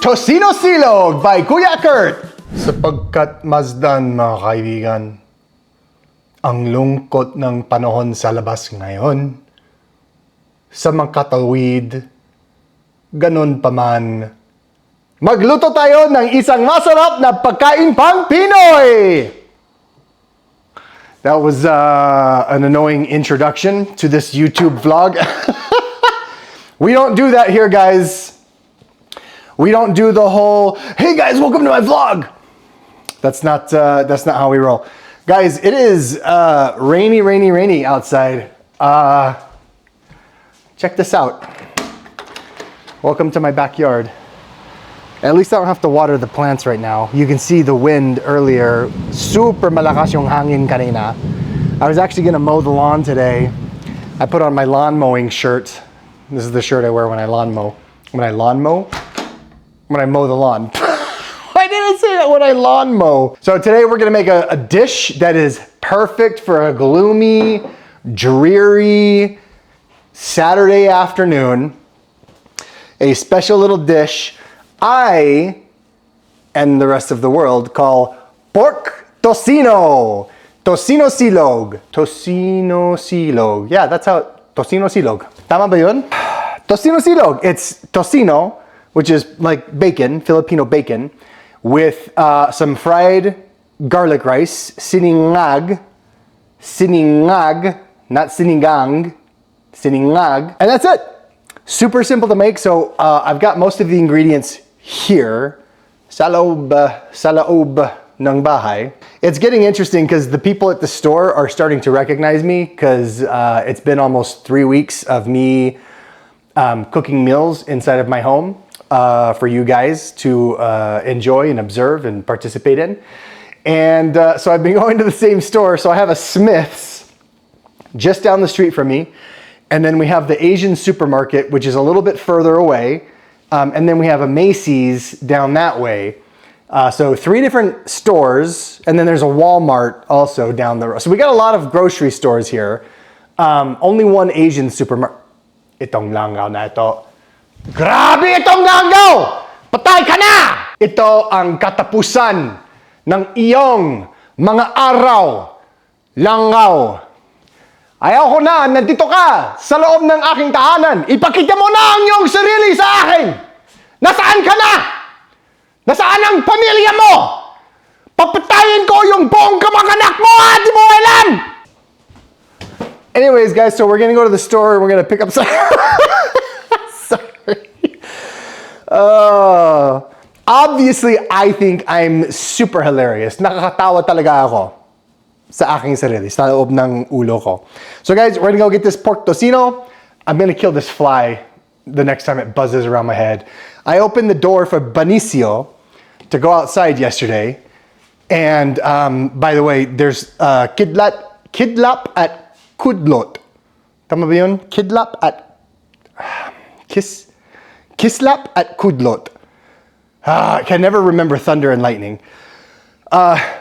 Tocinosilog by Kuya Kurt. Sapagkat Mazdan, mga kaibigan, ang lungkot ng panahon sa labas ngayon, sa makatawid, ganun pa man, magluto tayo ng isang masarap na pagkain pang Pinoy! That was an annoying introduction to this YouTube vlog. We don't do that here, guys. We don't do the whole, hey guys, welcome to my vlog. That's not how we roll. Guys, it is rainy outside. Check this out. Welcome to my backyard. At least I don't have to water the plants right now. You can see the wind earlier. Super malakas yung hangin kanina. I was actually gonna mow the lawn today. I put on my lawn mowing shirt. This is the shirt I wear when I lawn mow. When I mow the lawn. Why did I say that when I lawn mow? So today we're gonna make a dish that is perfect for a gloomy, dreary Saturday afternoon. A special little dish I and the rest of the world call pork tocino. Tocinosilog. Tocinosilog. Yeah, that's how, tocinosilog. Tama ba yun? Tocinosilog. It's tocino, which is like bacon, Filipino bacon, with some fried garlic rice, siningag, not sinigang, siningag, and that's it. Super simple to make, so I've got most of the ingredients here, sa loob ng bahay. It's getting interesting because the people at the store are starting to recognize me because it's been almost 3 weeks of me cooking meals inside of my home. For you guys to enjoy and observe and participate in. And so I've been going to the same store. So I have a Smith's just down the street from me. And then we have the Asian supermarket, which is a little bit further away. And then we have a Macy's down that way. So 3 different stores. And then there's a Walmart also down the road. So we got a lot of grocery stores here. Only one Asian supermarket. Itong langaw na ito. Grabe itong langaw! Patay ka na! Ito ang katapusan ng iyong mga araw. Langaw. Ayaw ko na, nandito ka sa loob ng aking tahanan. Ipakita mo na ang iyong sarili sa akin. Nasaan ka na? Nasaan ang pamilya mo? Papatayin ko yung buong kamag-anak mo, di mo alam! Anyways, guys, so we're gonna go to the store and we're gonna pick up some... Obviously, I think I'm super hilarious. Nakakatawa talaga ako sa aking sarili, sa loob ng ulo ko. So guys, we're gonna go get this pork tocino. I'm gonna kill this fly the next time it buzzes around my head. I opened the door for Benicio to go outside yesterday. And by the way, there's kidlap at kudlot. Tama ba yun? Kidlap at... Kislap at kudlot. I can never remember thunder and lightning.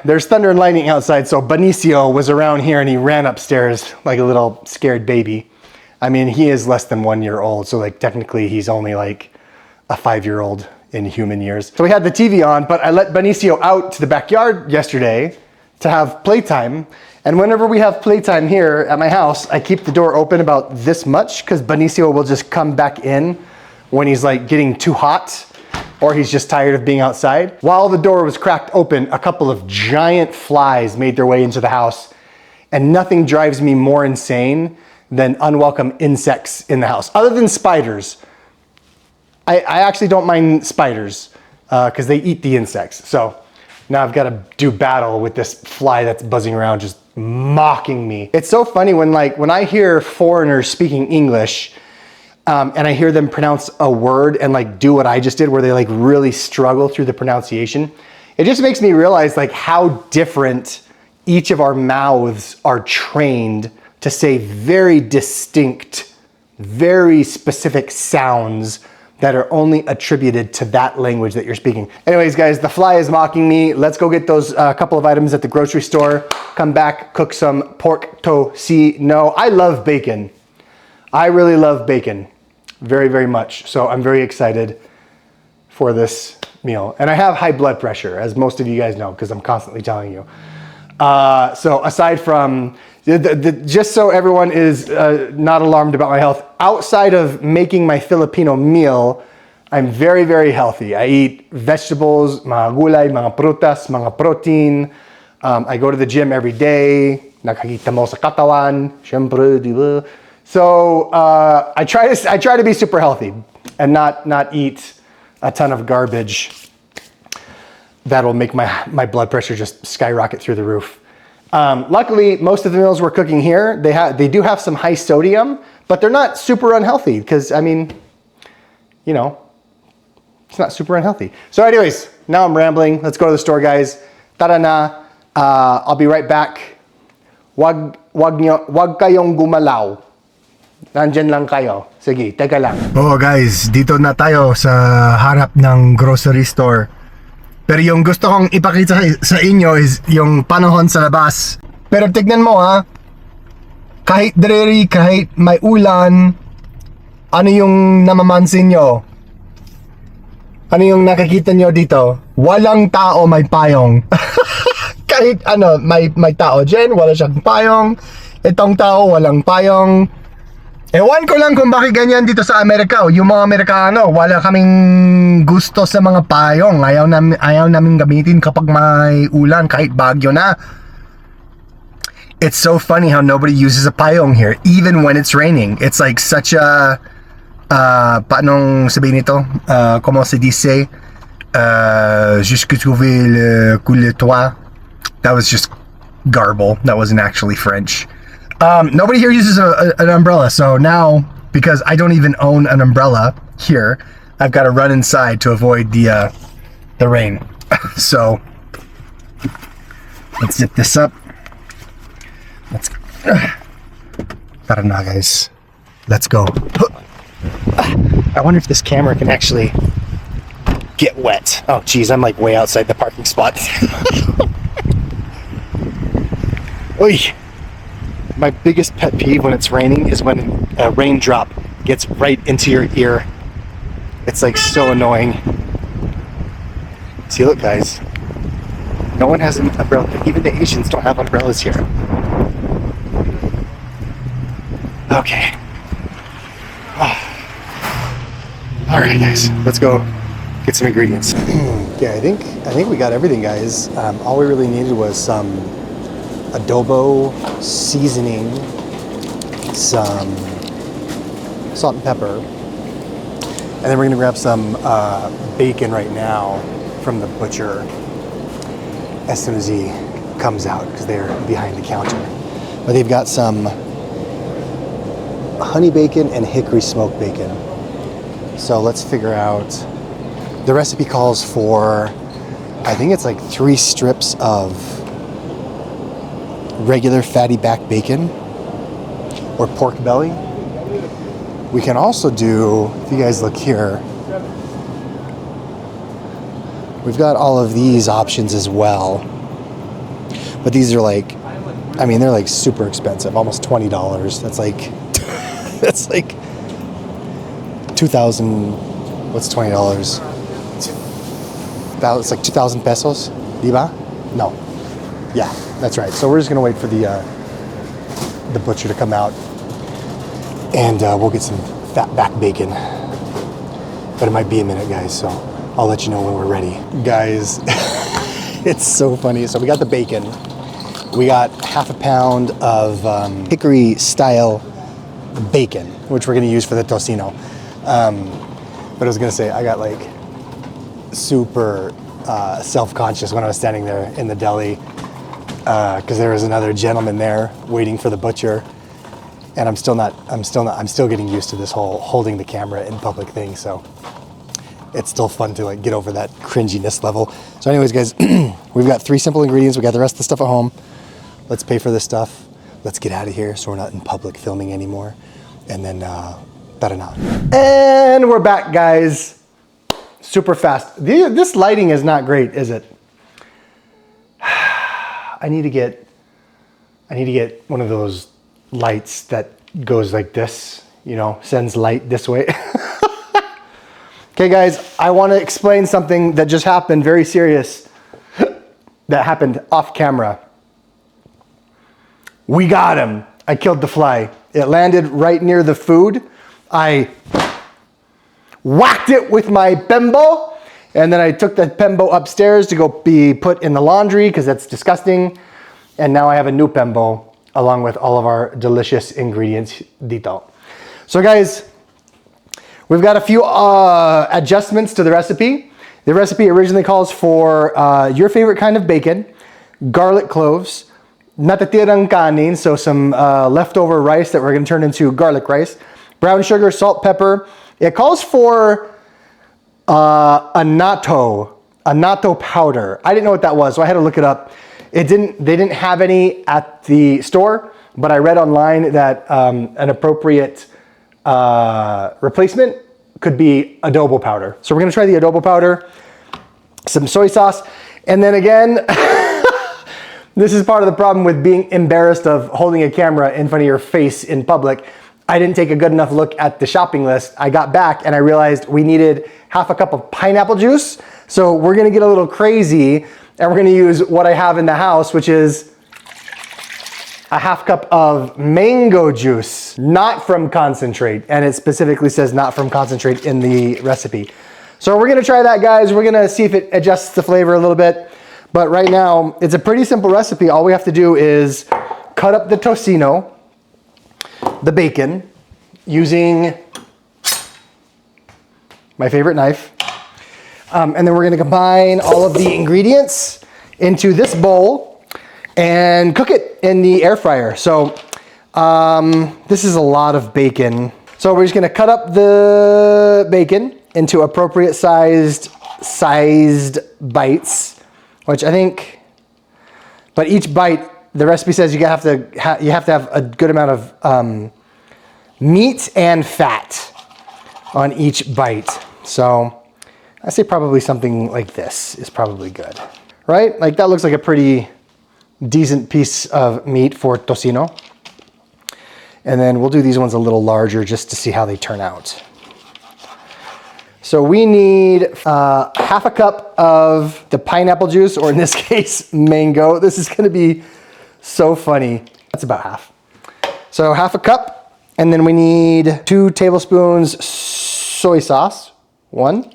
There's thunder and lightning outside, so Benicio was around here and he ran upstairs like a little scared baby. I mean, he is less than 1 year old, so like technically he's only like a 5-year-old in human years. So we had the TV on, but I let Benicio out to the backyard yesterday to have playtime. And whenever we have playtime here at my house, I keep the door open about this much because Benicio will just come back in when he's like getting too hot or he's just tired of being outside. While the door was cracked open, a couple of giant flies made their way into the house, and nothing drives me more insane than unwelcome insects in the house, other than spiders. I actually don't mind spiders because they eat the insects. So now I've got to do battle with this fly that's buzzing around just mocking me. It's so funny when I hear foreigners speaking English, and I hear them pronounce a word and like do what I just did, where they like really struggle through the pronunciation. It just makes me realize like how different each of our mouths are trained to say very distinct, very specific sounds that are only attributed to that language that you're speaking. Anyways, guys, the fly is mocking me. Let's go get those couple of items at the grocery store, come back, cook some pork tocino. I love bacon. I really love bacon. Very, very much. So I'm very excited for this meal. And I have high blood pressure, as most of you guys know, because I'm constantly telling you. So aside from, just so everyone is not alarmed about my health, outside of making my Filipino meal, I'm very, very healthy. I eat vegetables, mga gulay, mga prutas, mga protein. I go to the gym every day. Nakakita mo sa katawan, syempre, di ba? So I try to be super healthy and not eat a ton of garbage that'll make my blood pressure just skyrocket through the roof. Luckily, most of the meals we're cooking here, they do have some high sodium, but they're not super unhealthy because, I mean, you know, it's not super unhealthy. So anyways, now I'm rambling. Let's go to the store, guys. Tara na. I'll be right back. Wag kayong gumalaw. Nandyan lang kayo. Sige, teka lang. Oh guys, dito na tayo sa harap ng grocery store. Pero yung gusto kong ipakita sa inyo is yung panahon sa labas. Pero tignan mo ha, kahit dreary, kahit may ulan, ano yung namamansin nyo? Ano yung nakikita nyo dito? Walang tao, may payong. Kahit ano, may tao dyan, wala siyang payong. Itong tao, walang payong. Ewan ko lang kung bakit ganyan dito sa Amerika. Yung mga Amerikano, wala kaming gusto sa mga payong. Ayaw namin gamitin kapag may ulan, kahit bagyo na. It's so funny how nobody uses a payong here, even when it's raining. It's like such a... paanong sabihin nito? Comment se dice? Jusque trouver le couler-toi. That was just garble. That wasn't actually French. Nobody here uses an umbrella, so now, because I don't even own an umbrella here, I've got to run inside to avoid the rain. So, let's zip this up. Tara na, guys. Let's go. I wonder if this camera can actually get wet. Oh, geez, I'm like way outside the parking spot. Oy. My biggest pet peeve when it's raining is when a raindrop gets right into your ear. It's like so annoying. See, look guys, no one has an umbrella. Even the Asians don't have umbrellas here. Okay. All right guys, let's go get some ingredients. Yeah, I think we got everything, guys. All we really needed was some adobo, seasoning, some salt and pepper, and then we're gonna grab some bacon right now from the butcher as soon as he comes out, because they're behind the counter. But they've got some honey bacon and hickory smoked bacon. So let's figure out, the recipe calls for, I think it's like 3 strips of regular fatty back bacon or pork belly. We can also do, if you guys look here, we've got all of these options as well. But these are like, I mean, they're like super expensive, almost $20. That's like, that's like 2,000, what's $20? It's like 2,000 pesos, diba? No. Yeah, that's right. So we're just gonna wait for the butcher to come out, and we'll get some fat back bacon. But it might be a minute, guys, so I'll let you know when we're ready. Guys, it's so funny. So we got the bacon. We got half a pound of hickory style bacon, which we're gonna use for the tocino. But I was gonna say, I got like super self-conscious when I was standing there in the deli, because there was another gentleman there waiting for the butcher, and I'm still getting used to this whole holding the camera in public thing, so it's still fun to like get over that cringiness level. So anyways, guys, we've got 3 simple ingredients. We got the rest of the stuff at home. Let's pay for this stuff. Let's get out of here so we're not in public filming anymore. And then, tara na. And we're back, guys. Super fast. This lighting is not great, is it? I need to get one of those lights that goes like this, you know, sends light this way. Okay guys, I want to explain something that just happened, very serious, that happened off camera. We got him. I killed the fly. It landed right near the food. I whacked it with my pembo, and then I took that pembo upstairs to go be put in the laundry because that's disgusting. And now I have a new pembo along with all of our delicious ingredients dito. So guys, we've got a few adjustments to the recipe. The recipe originally calls for your favorite kind of bacon, garlic cloves, natatirang kanin, so some leftover rice that we're going to turn into garlic rice, brown sugar, salt, pepper. It calls for annatto powder. I didn't know what that was, so I had to look it up. They didn't have any at the store, but I read online that an appropriate replacement could be adobo powder. So we're gonna try the adobo powder, some soy sauce, and then again, this is part of the problem with being embarrassed of holding a camera in front of your face in public. I didn't take a good enough look at the shopping list. I got back and I realized we needed half a cup of pineapple juice. So we're gonna get a little crazy and we're gonna use what I have in the house, which is a half cup of mango juice, not from concentrate. And it specifically says not from concentrate in the recipe. So we're gonna try that, guys. We're gonna see if it adjusts the flavor a little bit. But right now, it's a pretty simple recipe. All we have to do is cut up the tocino, the bacon, using my favorite knife. And then we're gonna combine all of the ingredients into this bowl and cook it in the air fryer. So this is a lot of bacon. So we're just gonna cut up the bacon into appropriate sized bites, which I think, but each bite, the recipe says you have to have a good amount of meat and fat on each bite. So I say probably something like this is probably good, right? Like that looks like a pretty decent piece of meat for tocino. And then we'll do these ones a little larger just to see how they turn out. So we need half a cup of the pineapple juice, or in this case, mango. This is gonna be so funny. That's about half. So half a cup, and then we need 2 tablespoons soy sauce. 1,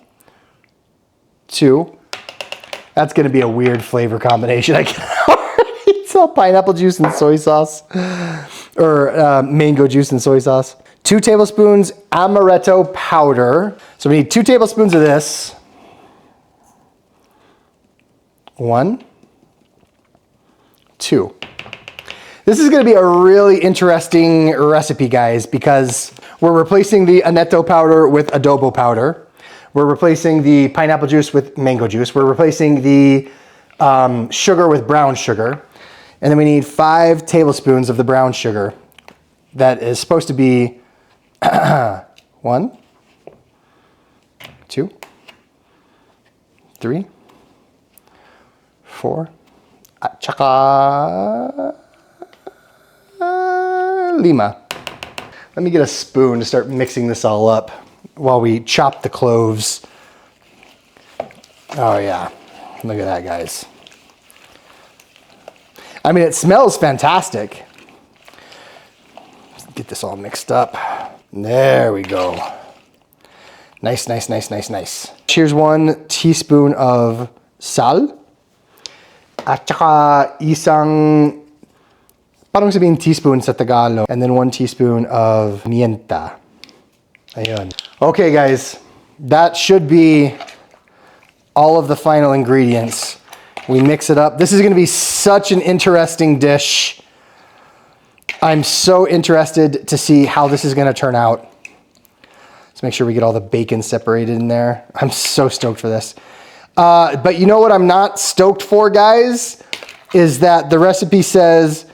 2. That's gonna be a weird flavor combination. I can already tell, pineapple juice and soy sauce, or mango juice and soy sauce. 2 tablespoons amaretto powder. So we need 2 tablespoons of this. 1, 2. This is gonna be a really interesting recipe, guys, because we're replacing the annatto powder with adobo powder. We're replacing the pineapple juice with mango juice. We're replacing the sugar with brown sugar. And then we need 5 tablespoons of the brown sugar. That is supposed to be 1, 2, 3, 4, tsaka 5. Let me get a spoon to start mixing this all up while we chop the cloves. Oh yeah, look at that, guys. I mean, it smells fantastic. Get this all mixed up. There we go. Nice, nice, nice, nice, nice. Here's 1 teaspoon of sal. At saka isang, parang sabihin teaspoon sa Tagalog. And then 1 teaspoon of pimienta. Ayun. Okay, guys. That should be all of the final ingredients. We mix it up. This is gonna be such an interesting dish. I'm so interested to see how this is gonna turn out. Let's make sure we get all the bacon separated in there. I'm so stoked for this. But you know what I'm not stoked for, guys? Is that the recipe says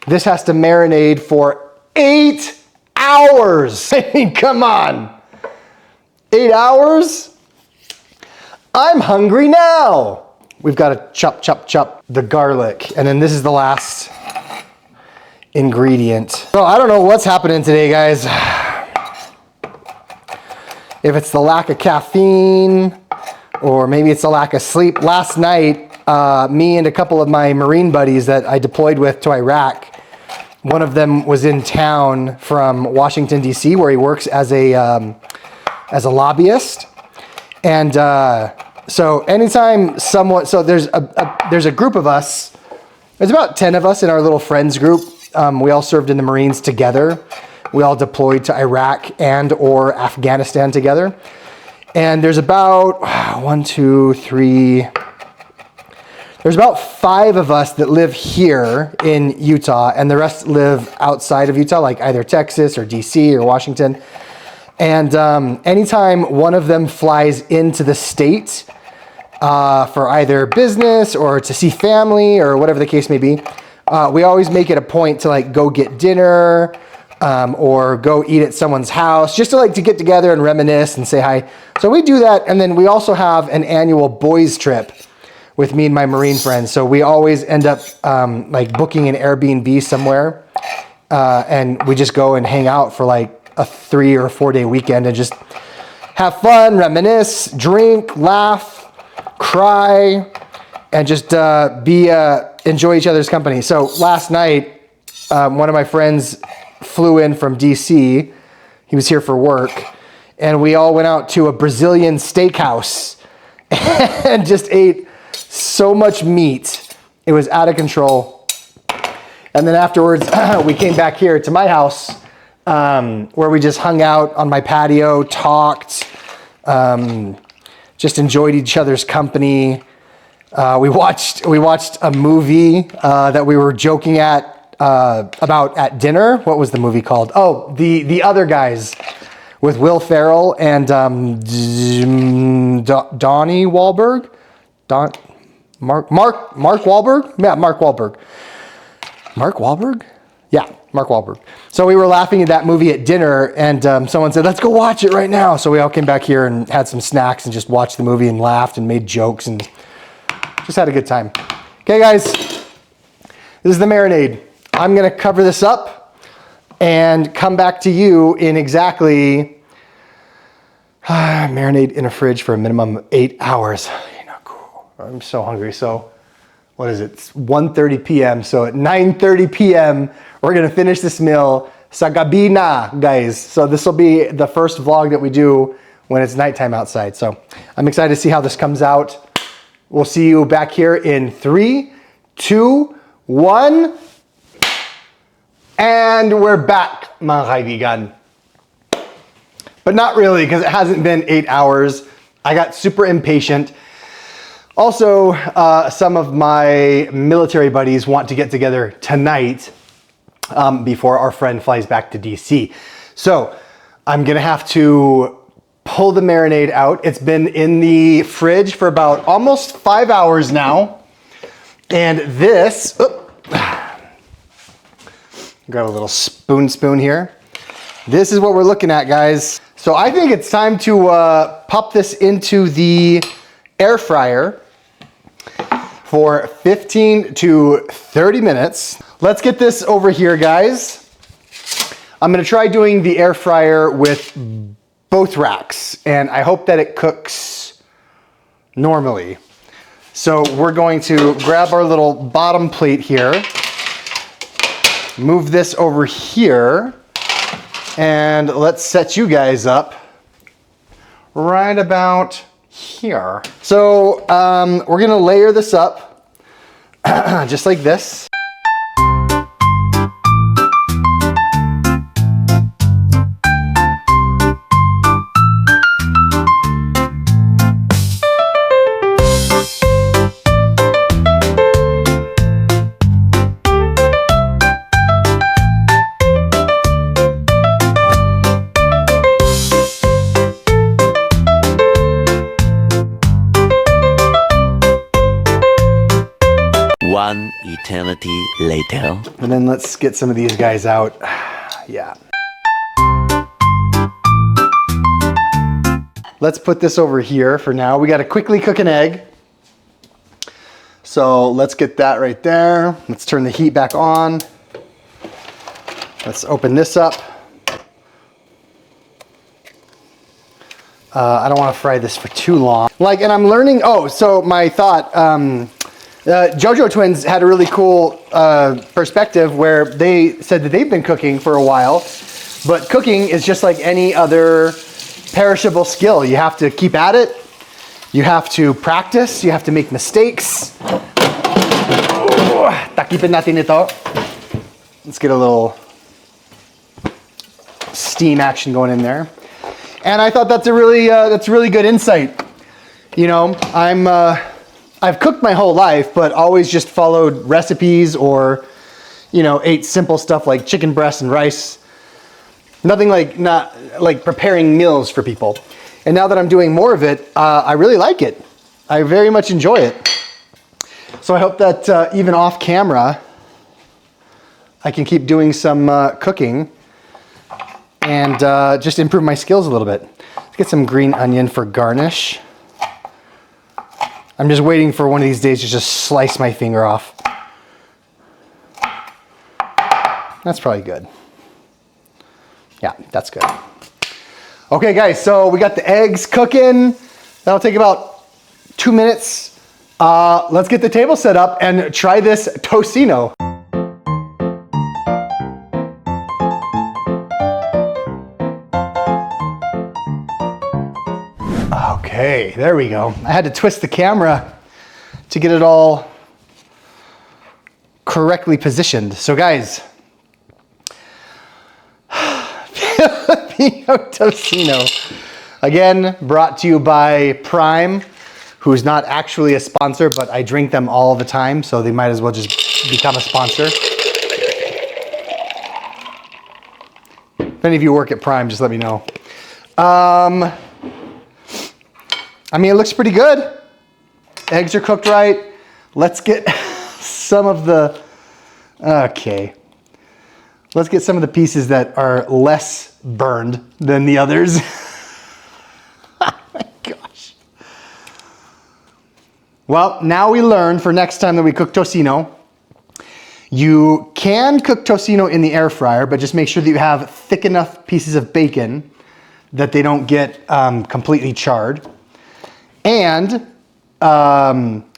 this has to marinate for 8 hours. I mean, come on. 8 hours? I'm hungry now. We've got to chop the garlic. And then this is the last ingredient. So I don't know what's happening today, guys. if it's the lack of caffeine or maybe it's the lack of sleep. Last night, me and a couple of my Marine buddies that I deployed with to Iraq, one of them was in town from Washington, D.C., where he works as a lobbyist. And so anytime someone, so there's a group of us, there's about 10 of us in our little friends group. We all served in the Marines together. We all deployed to Iraq and or Afghanistan together. And there's about there's about 5 of us that live here in Utah, and the rest live outside of Utah, like either Texas or DC or Washington. And anytime one of them flies into the state for either business or to see family or whatever the case may be, we always make it a point to like go get dinner or go eat at someone's house, just to get together and reminisce and say hi. So we do that, and then we also have an annual boys trip with me and my Marine friends. So we always end up like booking an Airbnb somewhere, and we just go and hang out for like a 3 or 4 day weekend and just have fun, reminisce, drink, laugh, cry, and just enjoy each other's company. So last night, one of my friends flew in from DC. He was here for work, and we all went out to a Brazilian steakhouse and just ate so much meat. It was out of control. And then afterwards, we came back here to my house, where we just hung out on my patio, talked, just enjoyed each other's company. We watched a movie that we were joking about at dinner. What was the movie called? Oh, the Other Guys, with Will Ferrell and Donnie Wahlberg. Mark Wahlberg? Yeah, Mark Wahlberg. Mark Wahlberg? Yeah, Mark Wahlberg. So we were laughing at that movie at dinner, and someone said, let's go watch it right now. So we all came back here and had some snacks and just watched the movie and laughed and made jokes and just had a good time. Okay, guys, this is the marinade. I'm going to cover this up and come back to you in exactly marinade in a fridge for a minimum of 8 hours. I'm so hungry. So what is it? It's 1:30 p.m. So at 9:30 p.m., we're going to finish this meal. Sa gabi na, guys. So this will be the first vlog that we do when it's nighttime outside. So I'm excited to see how this comes out. We'll see you back here in 3, 2, 1. And we're back, mga kaibigan. But not really, because it hasn't been 8 hours. I got super impatient. Also, some of my military buddies want to get together tonight before our friend flies back to DC. So I'm gonna have to pull the marinade out. It's been in the fridge for about almost 5 hours now. And this, grab a little spoon here. This is what we're looking at, guys. So I think it's time to pop this into the air fryer for 15 to 30 minutes. Let's get this over here, guys. I'm gonna try doing the air fryer with both racks, and I hope that it cooks normally. So we're going to grab our little bottom plate here, move this over here, and let's set you guys up right about here. So we're gonna layer this up just like this. One eternity later. And then let's get some of these guys out. Yeah. Let's put this over here for now. We got to quickly cook an egg. So let's get that right there. Let's turn the heat back on. Let's open this up. I don't want to fry this for too long. And I'm learning, so my thought, JoJo Twins had a really cool perspective where they said that they've been cooking for a while, but cooking is just like any other perishable skill. You have to keep at it. You have to practice. You have to make mistakes. Takipin natin ito. Let's get a little steam action going in there. And I thought that's a really good insight. You know, I've cooked my whole life, but always just followed recipes or, you know, ate simple stuff like chicken breast and rice. Nothing not like preparing meals for people. And now that I'm doing more of it, I really like it. I very much enjoy it. So I hope that even off camera, I can keep doing some cooking and just improve my skills a little bit. Let's get some green onion for garnish. I'm just waiting for one of these days to just slice my finger off. That's probably good. Yeah, that's good. Okay guys, so we got the eggs cooking. That'll take about 2 minutes. Let's get the table set up and try this tocino. Okay, there we go. I had to twist the camera to get it all correctly positioned. So guys, Filipino tocino. Again, brought to you by Prime, who's not actually a sponsor, but I drink them all the time, so they might as well just become a sponsor. If any of you work at Prime, just let me know. I mean, it looks pretty good. Eggs are cooked right. Let's get some of the, okay. Let's get some of the pieces that are less burned than the others. Oh my gosh. Well, now we learned for next time that we cook tocino, you can cook tocino in the air fryer, but just make sure that you have thick enough pieces of bacon that they don't get completely charred. And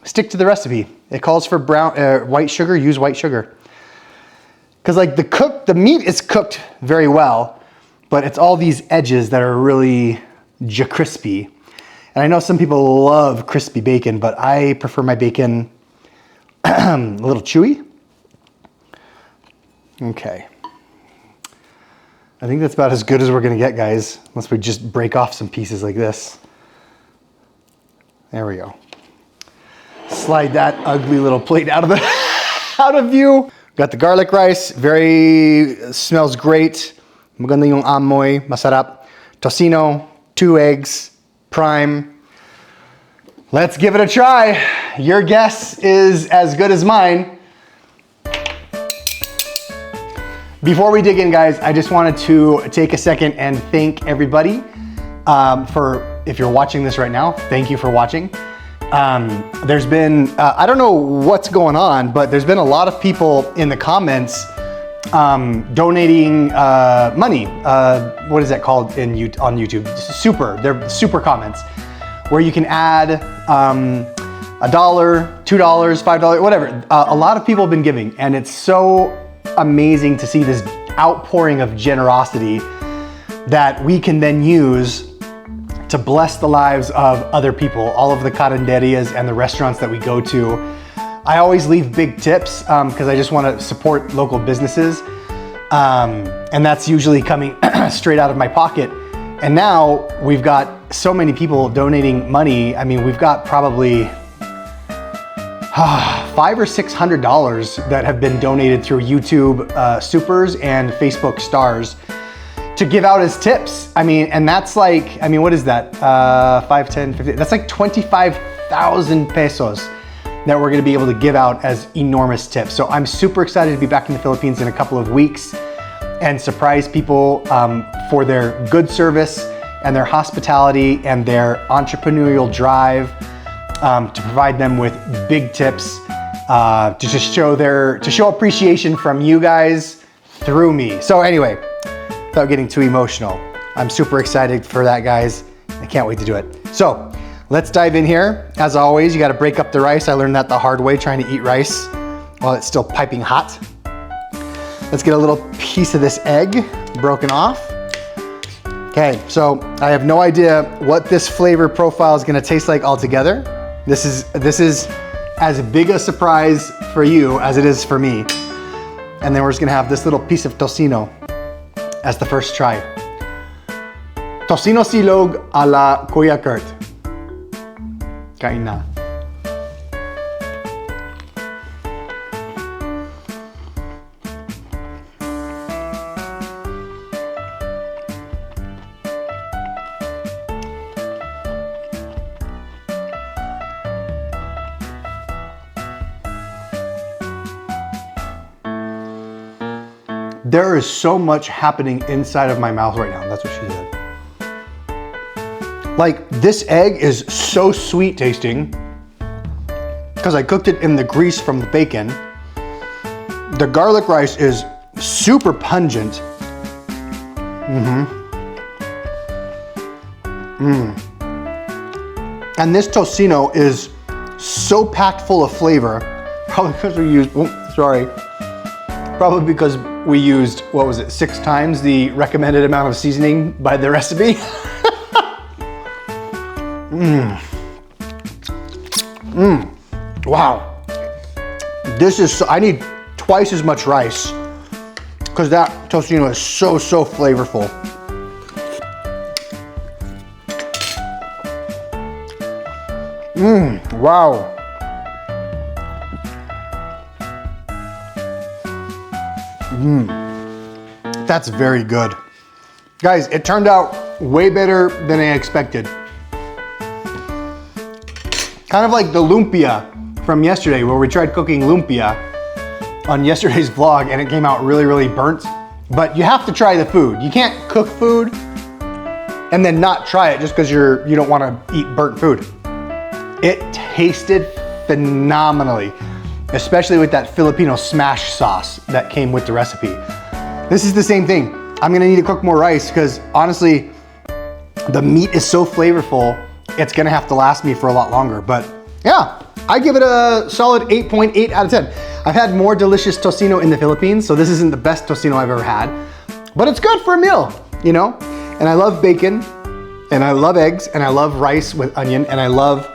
stick to the recipe. It calls for white sugar. Use white sugar. Because like the meat is cooked very well, but it's all these edges that are really crispy. And I know some people love crispy bacon, but I prefer my bacon a little chewy. Okay. I think that's about as good as we're gonna get, guys, unless we just break off some pieces like this. There we go. Slide that ugly little plate out of view. Got the garlic rice, smells great. Maganda yung amoy, masarap. Tocino, 2 eggs, Prime. Let's give it a try. Your guess is as good as mine. Before we dig in, guys, I just wanted to take a second and thank everybody if you're watching this right now, thank you for watching. There's been, I don't know what's going on, but there's been a lot of people in the comments donating money. What is that called on YouTube? They're super comments, where you can add $1, $2, $5, whatever. A lot of people have been giving, and it's so amazing to see this outpouring of generosity that we can then use to bless the lives of other people, all of the carinderias and the restaurants that we go to. I always leave big tips because I just want to support local businesses. And that's usually coming straight out of my pocket. And now we've got so many people donating money. I mean, we've got probably $500 or $600 that have been donated through YouTube Supers and Facebook Stars to give out as tips. I mean, and that's like, I mean, what is that? 5, 10, 50, that's like 25,000 pesos that we're gonna be able to give out as enormous tips. So I'm super excited to be back in the Philippines in a couple of weeks and surprise people for their good service and their hospitality and their entrepreneurial drive to provide them with big tips to just show appreciation from you guys through me. So anyway, without getting too emotional, I'm super excited for that, guys, I can't wait to do it. So let's dive in here. As always, you gotta break up the rice. I learned that the hard way trying to eat rice while it's still piping hot. Let's get a little piece of this egg broken off. Okay, so I have no idea what this flavor profile is gonna taste like altogether. This is as big a surprise for you as it is for me. And then we're just gonna have this little piece of tocino as the first try. Tocinosilog a la Kuya Kurt. Kain na. There is so much happening inside of my mouth right now. That's what she said. Like, this egg is so sweet tasting because I cooked it in the grease from the bacon. The garlic rice is super pungent. And this tocino is so packed full of flavor. Probably because we used, probably because we used, what was it, 6 times the recommended amount of seasoning by the recipe. Wow. This is, I need twice as much rice because that tocino is so flavorful. Wow. That's very good. Guys, it turned out way better than I expected. Kind of like the lumpia from yesterday where we tried cooking lumpia on yesterday's vlog and it came out really burnt. But you have to try the food. You can't cook food and then not try it just because you don't want to eat burnt food. It tasted phenomenally, especially with that Filipino smash sauce that came with the recipe. This is the same thing. I'm gonna need to cook more rice because honestly, the meat is so flavorful, it's gonna have to last me for a lot longer. But yeah, I give it a solid 8.8 out of 10. I've had more delicious tocino in the Philippines, so this isn't the best tocino I've ever had, but it's good for a meal, you know? And I love bacon, and I love eggs, and I love rice with onion, and I love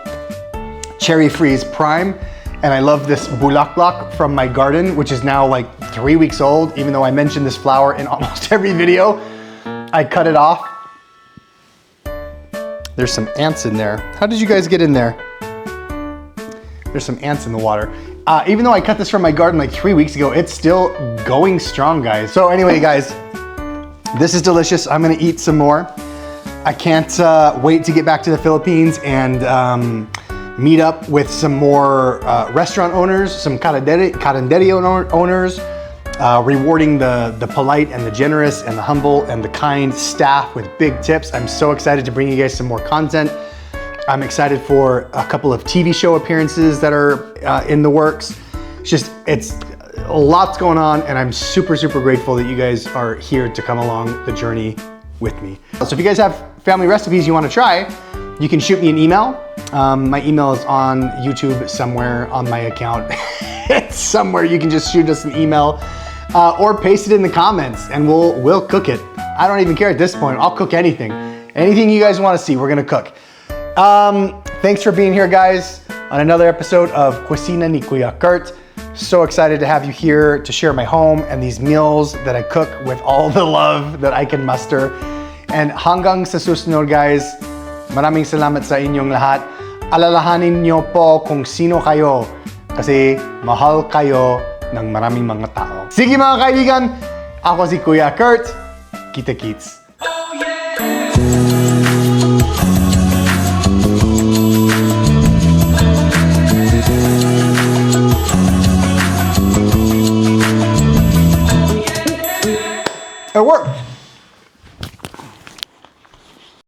cherry freeze prime. And I love this bulaklak from my garden, which is now like 3 weeks old, even though I mentioned this flower in almost every video. I cut it off. There's some ants in there. How did you guys get in there? There's some ants in the water. Even though I cut this from my garden like 3 weeks ago, it's still going strong, guys. So anyway, guys, this is delicious. I'm gonna eat some more. I can't wait to get back to the Philippines and meet up with some more restaurant owners, some carinderia owners, rewarding the polite and the generous and the humble and the kind staff with big tips. I'm so excited to bring you guys some more content. I'm excited for a couple of TV show appearances that are in the works. It's a lot's going on, and I'm super grateful that you guys are here to come along the journey with me. So if you guys have family recipes you want to try, you can shoot me an email. My email is on YouTube somewhere on my account. It's somewhere. You can just shoot us an email or paste it in the comments and we'll cook it. I don't even care at this point. I'll cook anything. Anything you guys want to see, we're gonna cook. Thanks for being here, guys, on another episode of Cuisina ni Kuya Kurt. So excited to have you here to share my home and these meals that I cook with all the love that I can muster. And hanggang sa susunod, guys, maraming salamat sa inyong lahat. Alalahanin niyo po kung sino kayo kasi mahal kayo ng maraming mga tao. Sige mga kaibigan, ako si Kuya Kurt. Kita-kits. Oh, yeah! It worked.